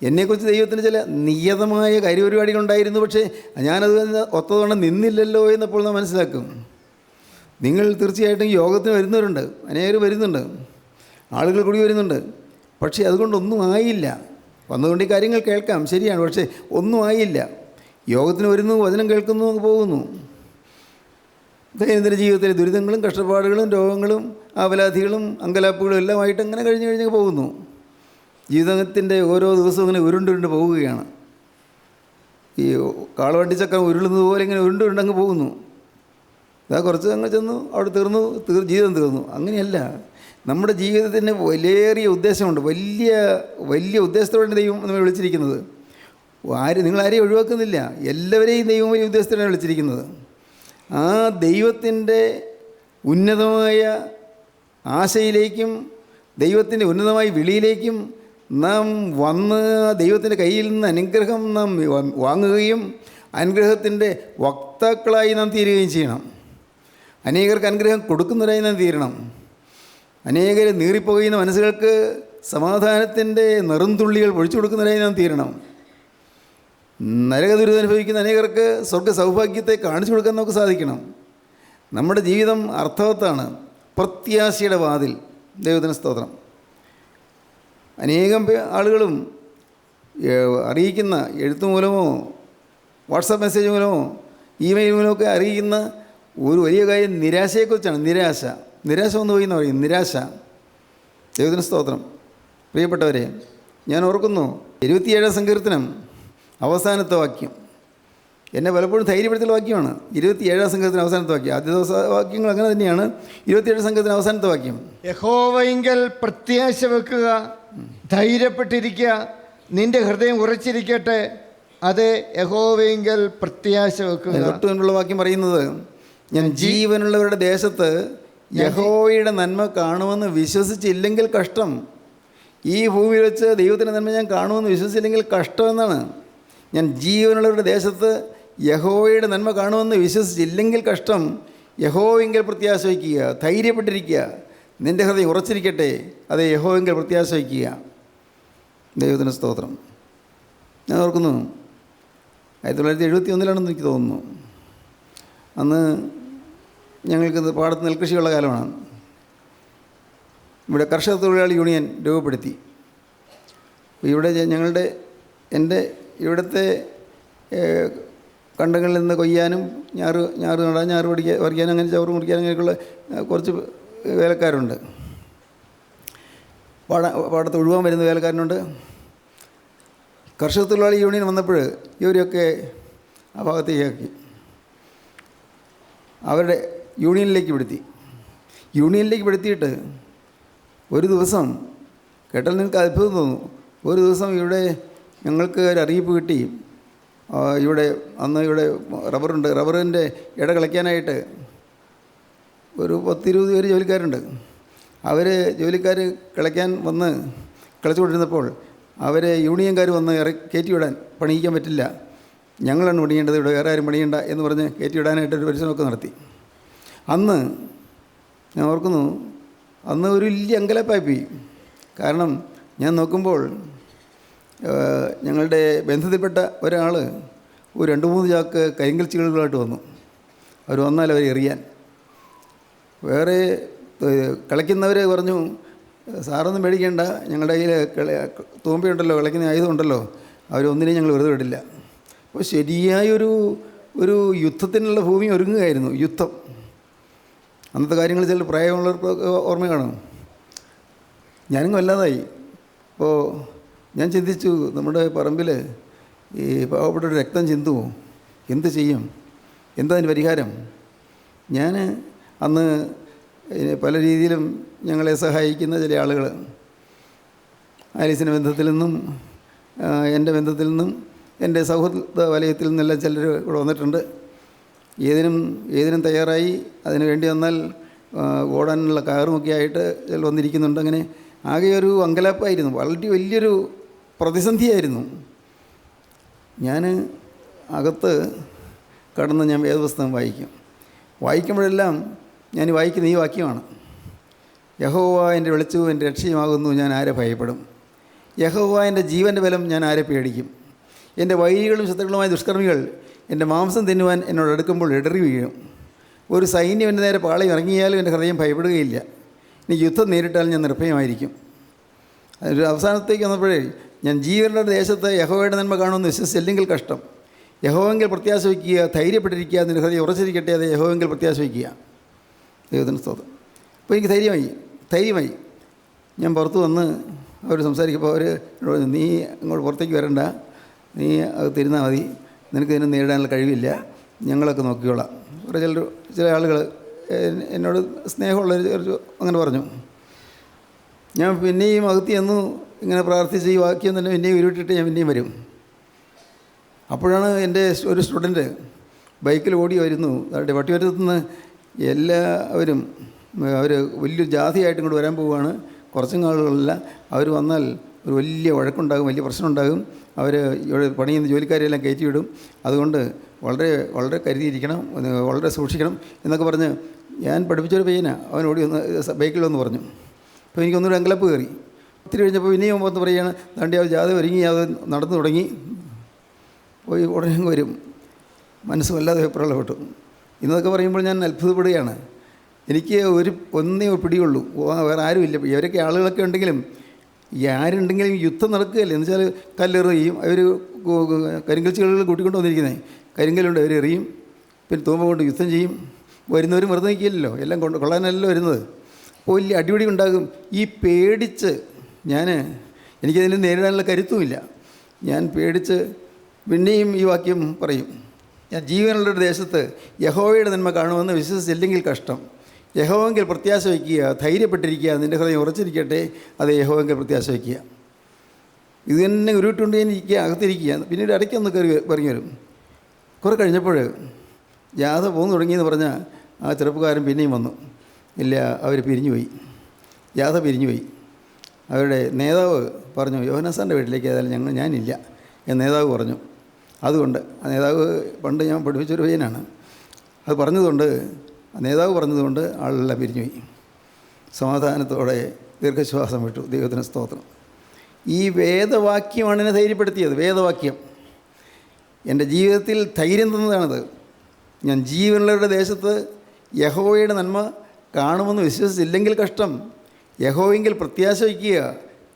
എന്നെക്കുറിച്ച് ദൈവത്തിന് ചില നിയതമായ കാര്യപരിപാടികളുണ്ടായിരുന്നു, പക്ഷേ ഞാനത് ഒത്തതവണ്ണം നിന്നില്ലല്ലോ എന്നപ്പോൾ നാം മനസ്സിലാക്കും. നിങ്ങൾ തീർച്ചയായിട്ടും യോഗത്തിന് വരുന്നവരുണ്ട്, അനേകം വരുന്നുണ്ട്, ആളുകൾ കൂടി വരുന്നുണ്ട്. പക്ഷേ അതുകൊണ്ടൊന്നും ആയില്ല. വന്നുകൊണ്ട് ഈ കാര്യങ്ങൾ കേൾക്കാം, ശരിയാണ്, പക്ഷേ ഒന്നും ആയില്ല. യോഗത്തിന് വരുന്നു, വചനം കേൾക്കുന്നു, പോകുന്നു. ദൈനംദിന ജീവിതത്തിലെ ദുരിതങ്ങളും കഷ്ടപ്പാടുകളും രോഗങ്ങളും ആവലാധികളും അങ്കലാപ്പുകളും എല്ലാമായിട്ട് അങ്ങനെ കഴിഞ്ഞ് പോകുന്നു. ജീവിതത്തിൻ്റെ ഓരോ ദിവസവും ഇങ്ങനെ ഉരുണ്ടുരുണ്ട് പോവുകയാണ്. ഈ കാളവണ്ടിച്ചക്രം ഉരുളുന്നത് പോലെ ഇങ്ങനെ ഉരുണ്ടുരുണ്ടങ്ങ് പോകുന്നു. ഇതാ കുറച്ച് അങ്ങ് ചെന്നു, അവിടെ തീർന്നു, ജീവിതം തീർന്നു. അങ്ങനെയല്ല. നമ്മുടെ ജീവിതത്തിന് വലിയ ഉദ്ദേശമുണ്ട്. വലിയ ഉദ്ദേശത്തോടെ ദൈവം നമ്മെ വിളിച്ചിരിക്കുന്നത്. നിങ്ങളാരെയും ഒഴിവാക്കുന്നില്ല. എല്ലാവരെയും ദൈവം വലിയ ഉദ്ദേശത്തോടെയാണ് വിളിച്ചിരിക്കുന്നത്. ആ ദൈവത്തിൻ്റെ ഉന്നതമായ ആശയിലേക്കും ദൈവത്തിൻ്റെ ഉന്നതമായ വിളിയിലേക്കും നാം വന്ന് ദൈവത്തിൻ്റെ കയ്യിൽ നിന്ന് അനുഗ്രഹം നാം വാങ്ങുകയും അനുഗ്രഹത്തിൻ്റെ വക്താക്കളായി നാം തീരുകയും ചെയ്യണം. അനേകർക്ക് അനുഗ്രഹം കൊടുക്കുന്നവരായി നാം തീരണം. അനേകരെ നീറിപ്പോകുന്ന മനസ്സുകൾക്ക് സമാധാനത്തിൻ്റെ നെറുംതുള്ളികൾ പൊഴിച്ചു കൊടുക്കുന്നവരായി നാം തീരണം. നരകദുരിതം അനുഭവിക്കുന്ന അനേകർക്ക് സ്വർഗ്ഗ സൗഭാഗ്യത്തെ കാണിച്ചു കൊടുക്കാൻ നമുക്ക് സാധിക്കണം. നമ്മുടെ ജീവിതം അർത്ഥവത്താണ്. പ്രത്യാശയുടെ വാതിൽ. ദൈവത്തിന് സ്തോത്രം. അനേകം ആളുകളും അറിയിക്കുന്ന എഴുത്ത് മൂലമോ വാട്സാപ്പ് മെസ്സേജ് മൂലമോ ഇമെയിൽ മൂലമൊക്കെ അറിയിക്കുന്ന ഒരു വലിയ കാര്യം നിരാശയെക്കുറിച്ചാണ്. നിരാശ വന്നു പോയി എന്ന് പറയും. നിരാശ. ദൈവത്തിന് സ്തോത്രം. പ്രിയപ്പെട്ടവരെ, ഞാൻ ഓർക്കുന്നു 27 സങ്കീർത്തനം അവസാനത്തെ വാക്യം എന്നെ പലപ്പോഴും ധൈര്യപ്പെടുത്തുന്ന വാക്യമാണ്. 27 സങ്കീർത്തനം അവസാനത്തെ വാക്യം. ആദ്യ വാക്യങ്ങൾ അങ്ങനെ തന്നെയാണ്. 27 സങ്കീർത്തനം അവസാനത്തെ വാക്യം, യഹോവയിങ്കൽ പ്രത്യാശ വെക്കുക, ധൈര്യപ്പെട്ടിരിക്കുക, നിന്റെ ഹൃദയം ഉറച്ചിരിക്കട്ടെ. അതെ, യഹോവയിങ്കൽ പ്രത്യാശ വെക്കുക. തൊട്ട് മുൻപുള്ള വാക്യം പറയുന്നത്, ഞാൻ ജീവനുള്ളവരുടെ ദേശത്ത് യഹോവയുടെ നന്മ കാണുമെന്ന് വിശ്വസിച്ചില്ലെങ്കിൽ കഷ്ടം. ഈ ഭൂമിയിൽ വെച്ച് ദൈവത്തിൻ്റെ നന്മ ഞാൻ കാണുമെന്ന് വിശ്വസിച്ചില്ലെങ്കിൽ കഷ്ടമെന്നാണ്. ഞാൻ ജീവനുള്ളവരുടെ ദേശത്ത് യഹോവയുടെ നന്മ കാണുമെന്ന് വിശ്വസിച്ചില്ലെങ്കിൽ കഷ്ടം. യഹോവെങ്കിൽ പ്രത്യാശ വയ്ക്കുക, ധൈര്യപ്പെട്ടിരിക്കുക, നിൻ്റെ ഹൃദയം ഉറച്ചിരിക്കട്ടെ. അതെ, യഹോവെങ്കിൽ പ്രത്യാശ വയ്ക്കുക. ദൈവത്തിന് സ്തോത്രം. ഞാൻ ഓർക്കുന്നു 1971 എനിക്ക് തോന്നുന്നു. അന്ന് ഞങ്ങൾക്ക് പാടത്ത് നെൽകൃഷിയുള്ള കാലമാണ്. ഇവിടെ കർഷക തൊഴിലാളി യൂണിയൻ രൂപപ്പെടുത്തി. ഇവിടെ എൻ്റെ ഇവിടുത്തെ കണ്ടങ്ങളിൽ നിന്ന് കൊയ്യാനും ഞാറ് നടാൻ, ഞാറ് പറിക്കാനും അങ്ങനെ ചവറ് മുറിക്കാനും അങ്ങനെയൊക്കെയുള്ള കുറച്ച് വേലക്കാരുണ്ട്. പാടത്ത് ഒഴുകാൻ വരുന്ന വേലക്കാരനുണ്ട്. കർഷക തൊഴിലാളി യൂണിയൻ വന്നപ്പോൾ ഇവരെയൊക്കെ ആ ഭാഗത്തേക്കാക്കി അവരുടെ യൂണിയനിലേക്ക് പെടുത്തിയിട്ട് ഒരു ദിവസം കേട്ടാൽ നിങ്ങൾക്ക് അത്ഭുതം തോന്നും. ഒരു ദിവസം ഇവിടെ ഞങ്ങൾക്ക് ഒരു അറിയിപ്പ് കിട്ടി, അന്ന് ഇവിടെ റബ്ബറുണ്ട്, റബ്ബറിൻ്റെ ഇട കളയ്ക്കാനായിട്ട് ഒരു 10-20 പേര് ജോലിക്കാരുണ്ട്. ജോലിക്കാർ കിളയ്ക്കാൻ വന്ന് കളിച്ചുകൊണ്ടിരുന്നപ്പോൾ അവരെ യൂണിയൻകാർ വന്ന് കയറ്റി വിടാൻ, പണിയിക്കാൻ പറ്റില്ല, ഞങ്ങളാണ് പണിയേണ്ടത്, ഇവിടെ വേറെ ആരും പണിയണ്ട എന്ന് പറഞ്ഞ് കയറ്റി വിടാനായിട്ടൊരു പരിശ്രമമൊക്കെ നടത്തി. അന്ന് ഞാൻ ഓർക്കുന്നു, അന്ന് ഒരു വലിയ അങ്കലാപ്പായിപ്പോയി. കാരണം ഞാൻ നോക്കുമ്പോൾ ഞങ്ങളുടെ ബന്ധത്തിൽപ്പെട്ട ഒരാൾ ഒരു 2-3 ചാക്ക് കരിങ്കൽ ചീളുകളായിട്ട് വന്നു. അവർ വന്നാൽ അവരെ എറിയാൻ. വേറെ കളിക്കുന്നവർ പറഞ്ഞു, സാറൊന്നും പേടിക്കേണ്ട, ഞങ്ങളുടെ കയ്യിൽ തൂമ്പയുണ്ടല്ലോ, കളിക്കുന്ന ആയുധമുണ്ടല്ലോ, അവരൊന്നിനെയും ഞങ്ങൾ വെറുതെ വിടില്ല. അപ്പോൾ ശരിയായൊരു യുദ്ധത്തിനുള്ള ഭൂമി ഒരുങ്ങുകയായിരുന്നു. യുദ്ധം അന്നത്തെ കാര്യങ്ങൾ ചില പ്രായമുള്ളവർക്ക് ഓർമ്മ കാണും. ഞാനും വല്ലാതായി. അപ്പോൾ ഞാൻ ചിന്തിച്ചു, നമ്മുടെ പറമ്പിൽ ഈ പാവപ്പെട്ട രക്തം ചിന്തുമോ, എന്ത് ചെയ്യും, എന്താ അതിന് പരിഹാരം? ഞാൻ അന്ന് പല രീതിയിലും ഞങ്ങളെ സഹായിക്കുന്ന ചില ആളുകൾ, ആലീസിൻ്റെ ബന്ധത്തിൽ നിന്നും എൻ്റെ ബന്ധത്തിൽ നിന്നും എൻ്റെ സൗഹൃദ വലയത്തിൽ നിന്നെല്ലാം ചിലർ ഇവിടെ വന്നിട്ടുണ്ട്. ഏതിനും തയ്യാറായി, അതിന് വേണ്ടി വന്നാൽ ഓടാനുള്ള കാറുമൊക്കെ ആയിട്ട് ചിലർ വന്നിരിക്കുന്നുണ്ട്. അങ്ങനെ ആകെ ഒരു അങ്കലാപ്പായിരുന്നു, വളരെ വലിയൊരു പ്രതിസന്ധിയായിരുന്നു. ഞാൻ അകത്ത് കടന്ന് ഞാൻ വേദപുസ്തകം വായിക്കുമ്പോഴെല്ലാം ഞാൻ വായിക്കുന്ന ഈ വാക്യമാണ്: യഹോവ എൻ്റെ വെളിച്ചവും എൻ്റെ രക്ഷയുമാകുന്നു, ഞാൻ ആരെ ഭയപ്പെടും? യഹോവ എൻ്റെ ജീവൻ്റെ ബലം, ഞാൻ ആരെ പേടിക്കും? എൻ്റെ വൈരികളും ശത്രുക്കളുമായ ദുഷ്കർമ്മികൾ എൻ്റെ മാംസം തിന്നുവാൻ എന്നോട് അടുക്കുമ്പോൾ ഇടറി വീഴും. ഒരു സൈന്യം എൻ്റെ നേരെ പാളയം ഇറങ്ങിയാലും എൻ്റെ ഹൃദയം ഭയപ്പെടുകയില്ല. എനിക്ക് യുദ്ധം നേരിട്ടാൽ ഞാൻ നിർഭയമായിരിക്കും. ഒരു അവസാനത്തേക്ക് വന്നപ്പോഴേ, ഞാൻ ജീവനുള്ള ദേശത്ത് യഹോവയുടെ നന്മ കാണുമെന്ന് വിശ്വസിച്ചില്ലെങ്കിൽ കഷ്ടം. യഹോവെങ്കിൽ പ്രത്യാശ വയ്ക്കുക, ധൈര്യപ്പെട്ടിരിക്കുക, നിന്റെ ഹൃദയം ഉറച്ചിരിക്കട്ടെ, അത് യഹോവെങ്കിൽ പ്രത്യാശ വയ്ക്കുക. ദൈവത്തിന് സ്തോത്രം. അപ്പോൾ എനിക്ക് ധൈര്യമായി. ഞാൻ പുറത്ത് വന്ന് അവർ സംസാരിക്കുമ്പോൾ അവർ, നീ അങ്ങോട്ട് പുറത്തേക്ക് വരണ്ട, നീ അത് തരുന്നാൽ മതി, നിനക്ക് ഇതിനെ നേരിടാനുള്ള കഴിവില്ല, ഞങ്ങളൊക്കെ നോക്കിക്കോളാം. ഇവിടെ ചില ആളുകൾ എന്നോട് സ്നേഹമുള്ളവർ അങ്ങനെ പറഞ്ഞു. ഞാൻ പിന്നെയും അകത്ത് ചെന്നു ഇങ്ങനെ പ്രാർത്ഥിച്ച് ഈ വാക്യം തന്നെ പിന്നെയും ഉരുവിട്ടിട്ട് ഞാൻ പിന്നെയും വരും. അപ്പോഴാണ് എൻ്റെ ഒരു സ്റ്റുഡൻറ്റ് ബൈക്കിൽ ഓടി വരുന്നു. അവരുടെ വട്ടിവരത്തു നിന്ന് എല്ലാവരും അവർ വലിയൊരു ജാതിയായിട്ട് ഇങ്ങോട്ട് വരാൻ പോവുകയാണ്. കുറച്ചും ആളുകളല്ല, അവർ വന്നാൽ ഒരു വലിയ വഴക്കുണ്ടാകും, വലിയ പ്രശ്നമുണ്ടാകും. അവർ ഇവിടെ പണിയുന്ന ജോലിക്കാരെല്ലാം കയറ്റിവിടും. അതുകൊണ്ട് വളരെ വളരെ കരുതിയിരിക്കണം, വളരെ സൂക്ഷിക്കണം എന്നൊക്കെ പറഞ്ഞ് ഞാൻ പഠിപ്പിച്ചൊരു പയ്യനാണ്. അവൻ ഓടി വന്ന് ബൈക്കിൽ വന്ന് പറഞ്ഞു. അപ്പോൾ എനിക്കൊന്നൊരു അങ്കലപ്പ് കയറി. ഒത്തിരി കഴിഞ്ഞപ്പോൾ ഇനിയും വന്ന് പറയുകയാണ്, താണ്ടി അത് ജാഥ ഒരുങ്ങി, അത് നടന്നു തുടങ്ങി, പോയി ഉടനെ വരും. മനസ്സ് വല്ലാതെ വെപ്രളപ്പെട്ടു. ഇന്നതൊക്കെ പറയുമ്പോൾ ഞാൻ അത്ഭുതപ്പെടുകയാണ്. എനിക്ക് ഒന്നേ പിടിയുള്ളൂ, വേറെ ആരുമില്ല. ഇവരൊക്കെ ആളുകളൊക്കെ ഉണ്ടെങ്കിലും ആരുണ്ടെങ്കിലും യുദ്ധം നടക്കുകയല്ലേ. എന്ന് വെച്ചാൽ കല്ലെറിയും, അവർ കരിങ്കൽ ചീളുകൾ കൂട്ടിക്കൊണ്ട് വന്നിരിക്കുന്നത്, കരിങ്കലുണ്ട്, അവരെറിയും, പിന്നെ തൂമ്പ കൊണ്ട് യുദ്ധം ചെയ്യും. വരുന്നവരും വെറുതെ നിൽക്കില്ലല്ലോ, എല്ലാം കൊള്ളാനല്ലോ വരുന്നത്. അപ്പോൾ വലിയ അടിപിടി ഉണ്ടാകും. ഈ പേടിച്ച് എനിക്കതിന് നേരിടാനുള്ള കരുത്തുമില്ല. ഞാൻ പേടിച്ച് പിന്നെയും ഈ വാക്യം പറയും: ഞാൻ ജീവനുള്ള ഒരു ദേശത്ത് യഹോവയുടെ നന്മ കാണുമെന്ന് വിശ്വസിച്ചില്ലെങ്കിൽ കഷ്ടം. യഹോവെങ്കിൽ പ്രത്യാശ വയ്ക്കുക, ധൈര്യപ്പെട്ടിരിക്കുക, നിൻ്റെ ഹൃദയം ഉറച്ചിരിക്കട്ടെ, അത് യഹോവെങ്കിൽ പ്രത്യാശ വയ്ക്കുക. ഇത് തന്നെ ഉരുവിട്ടുകൊണ്ട് ഞാൻ അകത്തിരിക്കുക. പിന്നീട് ഇടയ്ക്കൊന്ന് ഇറങ്ങി വരും. കുറേ കഴിഞ്ഞപ്പോൾ ജാഥ പോകുന്നു തുടങ്ങിയെന്ന് പറഞ്ഞാൽ ആ ചെറുപ്പക്കാരൻ പിന്നെയും വന്നു. ഇല്ല, അവർ പിരിഞ്ഞുപോയി, ജാഥ പിരിഞ്ഞുപോയി. അവരുടെ നേതാവ് പറഞ്ഞു, യോഹന്നാസാൻ്റെ വീട്ടിലേക്ക് ഏതായാലും ഞാനില്ല എന്ന് നേതാവ് പറഞ്ഞു. അതുകൊണ്ട് ആ നേതാവ് പണ്ട് ഞാൻ പഠിപ്പിച്ചൊരു പയ്യനാണ്. അത് പറഞ്ഞതുകൊണ്ട്, ആ നേതാവ് പറഞ്ഞതുകൊണ്ട് ആളെല്ലാം പിരിഞ്ഞുപോയി. സമാധാനത്തോടെ ദീർഘശ്വാസം വിട്ടു. ദൈവത്തിന് സ്തോത്രം. ഈ വേദവാക്യമാണ് എന്നെ ധൈര്യപ്പെടുത്തിയത്. വേദവാക്യം എൻ്റെ ജീവിതത്തിൽ ധൈര്യം തന്നതാണത്. ഞാൻ ജീവനുള്ളവരുടെ ദേശത്ത് യഹോവയുടെ നന്മ കാണുമെന്ന് വിശ്വസിച്ചില്ലെങ്കിൽ കഷ്ടം. യഹോവെങ്കിൽ പ്രത്യാശ വയ്ക്കുക,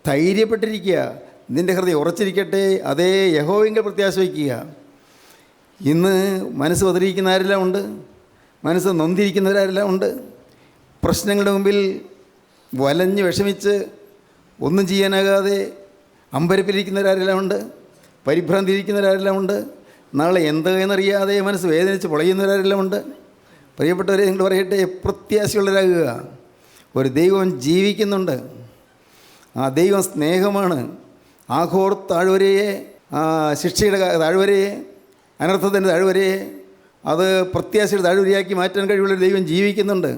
ധൈര്യപ്പെട്ടിരിക്കുക, നിൻ്റെ ഹൃദയം ഉറച്ചിരിക്കട്ടെ, അതേ യഹോവെങ്കിൽ പ്രത്യാശ വയ്ക്കുക. ഇന്ന് മനസ്സ് പതറിയിരിക്കുന്ന ആരെല്ലാം ഉണ്ട്, മനസ്സ് നൊന്തിരിക്കുന്നവരാരെല്ലാം ഉണ്ട്. പ്രശ്നങ്ങളുടെ മുമ്പിൽ വലഞ്ഞ് വിഷമിച്ച് ഒന്നും ചെയ്യാനാകാതെ അമ്പരപ്പിലിരിക്കുന്നവരാരെല്ലാം ഉണ്ട്, പരിഭ്രാന്തിയിരിക്കുന്നവരാരെല്ലാം ഉണ്ട്, നാളെ എന്ത് എന്നറിയാതെ മനസ്സ് വേദനിച്ച് പൊളയുന്നവരാരെല്ലാം ഉണ്ട്. പ്രിയപ്പെട്ടവരെ, നിങ്ങൾ പറയട്ടെ, പ്രത്യാശയുള്ളവരാകുക. ഒരു ദൈവം ജീവിക്കുന്നുണ്ട്. ആ ദൈവം സ്നേഹമാണ്. ആഘോർ താഴ്വരയെ, ശിക്ഷയുടെ താഴ്വരയെ, അനർത്ഥത്തിൻ്റെ താഴ്വരയെ അത് പ്രത്യാശയുടെ താഴ്വരയാക്കി മാറ്റാൻ കഴിവുള്ളൊരു ദൈവം ജീവിക്കുന്നുണ്ട്.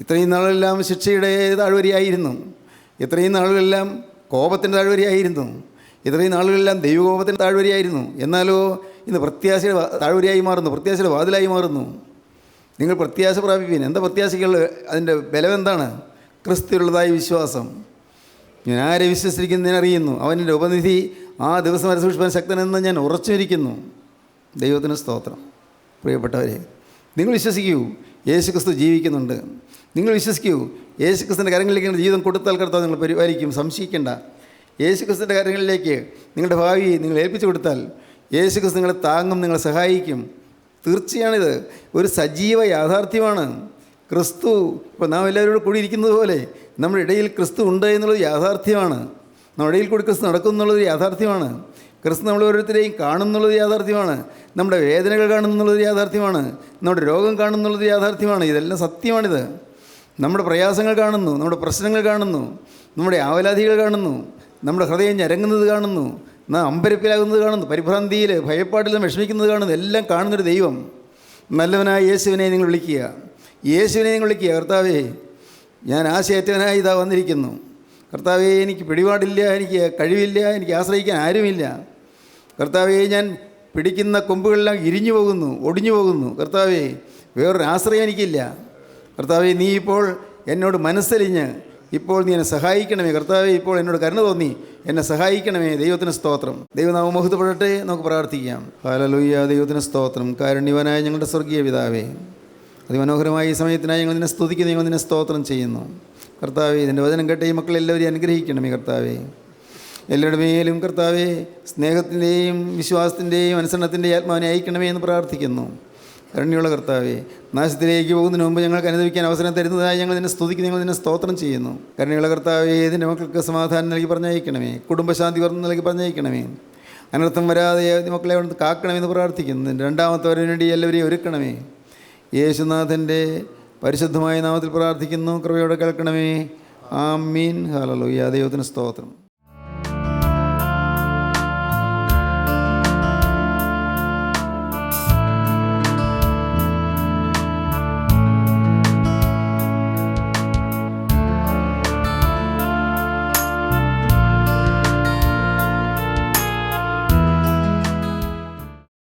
ഇത്രയും നാളെല്ലാം ശിക്ഷയുടെ താഴ്വരയായിരുന്നു, ഇത്രയും നാളുകളെല്ലാം കോപത്തിൻ്റെ താഴ്വരയായിരുന്നു, ഇത്രയും നാളുകളെല്ലാം ദൈവകോപത്തിൻ്റെ താഴ്വരയായിരുന്നു. എന്നാലോ ഇന്ന് പ്രത്യാശയുടെ താഴ്വരയായി മാറുന്നു, പ്രത്യാശയുടെ വാതിലായി മാറുന്നു. നിങ്ങൾ പ്രത്യാശ പ്രാപിപ്പീൻ. എന്താ പ്രത്യാശയ്ക്കുള്ള അതിൻ്റെ ബലം എന്താണ്? ക്രിസ്തുവിലുള്ളതായ വിശ്വാസം. ഞാൻ ആരെ വിശ്വസിക്കുന്നതിനെ അറിയുന്നു, അവൻ്റെ ഉപനിധി ആ ദിവസം വരെ സൂക്ഷിപ്പാൻ ശക്തനെന്ന് ഞാൻ ഉറച്ചിരിക്കുന്നു. ദൈവത്തിന് സ്തോത്രം. പ്രിയപ്പെട്ടവരെ, നിങ്ങൾ വിശ്വസിക്കൂ, യേശുക്രിസ്തു ജീവിക്കുന്നുണ്ട്. നിങ്ങൾ വിശ്വസിക്കൂ, യേശുക്രിസ്തുവിൻ്റെ കരങ്ങളിലേക്ക് ജീവിതം കൊടുത്താൽ കർത്താവ് നിങ്ങൾ പരിപാലിക്കും. സംശയിക്കേണ്ട. യേശുക്രിസ്തുവിൻ്റെ കരങ്ങളിലേക്ക് നിങ്ങളുടെ ഭാവി നിങ്ങൾ ഏൽപ്പിച്ചു കൊടുത്താൽ യേശുക്രിസ്തു നിങ്ങളെ താങ്ങും, നിങ്ങളെ സഹായിക്കും. തീർച്ചയാണിത് ഒരു സജീവ യാഥാർത്ഥ്യമാണ്. ക്രിസ്തു ഇപ്പോൾ നാം എല്ലാവരോടും കൂടി ഇരിക്കുന്നത് പോലെ നമ്മുടെ ഇടയിൽ ക്രിസ്തു ഉണ്ട് എന്നുള്ളത് യാഥാർത്ഥ്യമാണ്. നമ്മുടെ ഇടയിൽ കൂടി ക്രിസ്തു നടക്കും എന്നുള്ളത് യാഥാർത്ഥ്യമാണ്. ക്രിസ്തു നമ്മൾ ഓരോരുത്തരെയും കാണുന്നുള്ളത് യാഥാർത്ഥ്യമാണ്. നമ്മുടെ വേദനകൾ കാണുന്നുള്ളത് യാഥാർത്ഥ്യമാണ്. നമ്മുടെ രോഗം കാണുന്നുള്ളത് യാഥാർത്ഥ്യമാണ്. ഇതെല്ലാം സത്യമാണിത്. നമ്മുടെ പ്രയാസങ്ങൾ കാണുന്നു, നമ്മുടെ പ്രശ്നങ്ങൾ കാണുന്നു, നമ്മുടെ ആവലാതികൾ കാണുന്നു, നമ്മുടെ ഹൃദയം ഞരങ്ങുന്നത് കാണുന്നു, നാം അമ്പരപ്പിലാകുന്നത് കാണുന്നു, പരിഭ്രാന്തിയിൽ ഭയപ്പാടിലും വിഷമിക്കുന്നത് കാണുന്നു. എല്ലാം കാണുന്നൊരു ദൈവം. നല്ലവനായ യേശുവിനെ നിങ്ങൾ വിളിക്കുക, യേശുവിനെ നിങ്ങൾ വിളിക്കുക. കർത്താവേ, ഞാൻ ആശയറ്റവനായി ഇതാ വന്നിരിക്കുന്നു. കർത്താവേ, എനിക്ക് പിടിപാടില്ല, എനിക്ക് കഴിവില്ല, എനിക്ക് ആശ്രയിക്കാൻ ആരുമില്ല. കർത്താവേ, ഞാൻ പിടിക്കുന്ന കൊമ്പുകളെല്ലാം ഇരിഞ്ഞു പോകുന്നു, ഒടിഞ്ഞു പോകുന്നു. കർത്താവേ, വേറൊരു ആശ്രയം എനിക്കില്ല. കർത്താവേ, നീ ഇപ്പോൾ എന്നോട് മനസ്സലിഞ്ഞ് ഇപ്പോൾ നീ എന്നെ സഹായിക്കണമേ. കർത്താവേ, ഇപ്പോൾ എന്നോട് കരുണ തോന്നി എന്നെ സഹായിക്കണമേ. ദൈവത്തിന് സ്തോത്രം. ദൈവനാമം മഹത്വപ്പെടട്ടെ. നമുക്ക് പ്രാർത്ഥിക്കാം. ഹല്ലേലൂയ. ദൈവത്തിന് സ്തോത്രം. കാരുണ്യവാനായ ഞങ്ങളുടെ സ്വർഗീയ പിതാവേ, അതിമനോഹരമായ ഈ സമയത്തിനായി ഞങ്ങൾ നിന്നെ സ്തുതിക്കുന്നു, ഞങ്ങൾ നിന്നെ സ്തോത്രം ചെയ്യുന്നു. കർത്താവേ, ഇതിൻ്റെ വചനം കേട്ട ഈ മക്കളെല്ലാവരെയും അനുഗ്രഹിക്കണമേ. കർത്താവേ, എല്ലാവരുടെ മേലും കർത്താവേ സ്നേഹത്തിൻ്റെയും വിശ്വാസത്തിൻ്റെയും അനുസരണത്തിൻ്റെയും ആത്മാവിനെ അയക്കണമേ എന്ന് പ്രാർത്ഥിക്കുന്നു. കരുണയുള്ള കർത്താവേ, നാശത്തിലേക്ക് പോകുന്നതിന് മുമ്പ് ഞങ്ങൾക്ക് അനുഭവിക്കാൻ അവസരം തരുന്നതായി ഞങ്ങൾ നിന്നെ സ്തുതിക്കുന്നു, ഞങ്ങൾ നിന്നെ സ്തോത്രം ചെയ്യുന്നു. കരുണയുള്ള കർത്താവേ, ഇതിൻ്റെ മക്കൾക്ക് സമാധാനം നൽകി പറഞ്ഞയക്കണമേ, കുടുംബശാന്തി വർദ്ധന നൽകി പറഞ്ഞയക്കണമേ, അനർത്ഥം വരാതെ മക്കളെ അവിടെ കാക്കണമെന്ന് പ്രാർത്ഥിക്കുന്നു. രണ്ടാമത്തെ വരവിന് വേണ്ടി എല്ലാവരെയും ഒരുക്കണമേ. യേശുനാഥൻ്റെ പരിശുദ്ധമായ നാമത്തിൽ പ്രാർത്ഥിക്കുന്നു. കൃപയോടെ കേൾക്കണമേ. ആമീൻ. ഹല്ലേലൂയ. ദൈവത്തിന് സ്തോത്രം.